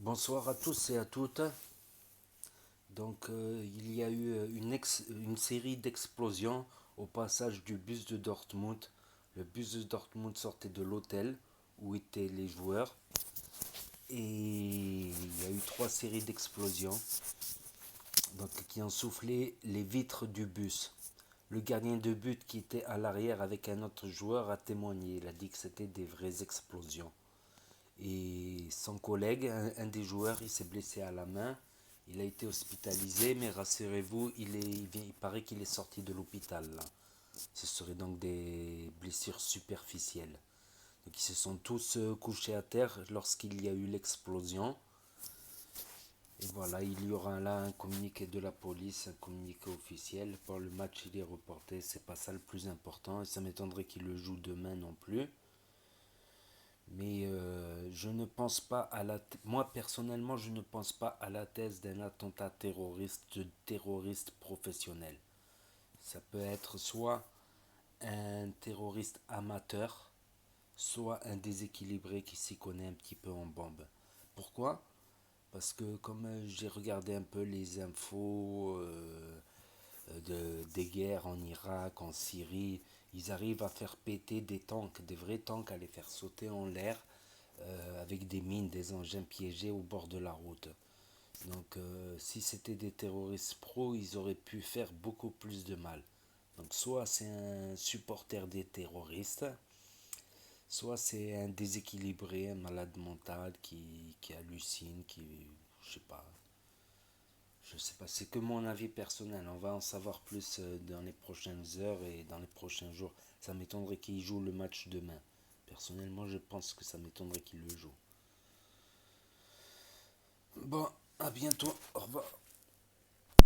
Bonsoir à tous et à toutes. Il y a eu une série d'explosions au passage du bus de Dortmund. Le bus de Dortmund sortait de l'hôtel où étaient les joueurs et il y a eu trois séries d'explosions qui ont soufflé les vitres du bus. Le gardien de but qui était à l'arrière avec un autre joueur a témoigné. Il a dit que c'était des vraies explosions. Et son collègue, un des joueurs, il s'est blessé à la main. Il a été hospitalisé, mais rassurez-vous, il paraît qu'il est sorti de l'hôpital là. Ce seraient donc des blessures superficielles. Donc ils se sont tous couchés à terre lorsqu'il y a eu l'explosion. Et voilà, il y aura là un communiqué de la police, un communiqué officiel. Pour le match, il est reporté, c'est pas ça le plus important. Et ça m'étonnerait qu'il le joue demain non plus. Mais je ne pense pas à moi personnellement, je ne pense pas à la thèse d'un attentat terroriste professionnel. Ça peut être soit un terroriste amateur, soit un déséquilibré qui s'y connaît un petit peu en bombe. Pourquoi? Parce que comme j'ai regardé un peu les infos des guerres en Irak, en Syrie, ils arrivent à faire péter des tanks, des vrais tanks, à les faire sauter en l'air avec des mines, des engins piégés au bord de la route. Donc si c'était des terroristes pros, ils auraient pu faire beaucoup plus de mal. Donc soit c'est un supporter des terroristes, soit c'est un déséquilibré, un malade mental qui hallucine, je sais pas, je sais pas, c'est que mon avis personnel. On va en savoir plus dans les prochaines heures et dans les prochains jours. Ça m'étonnerait qu'il joue le match demain. Personnellement, je pense que ça m'étonnerait qu'il le joue. Bon, à bientôt. Au revoir.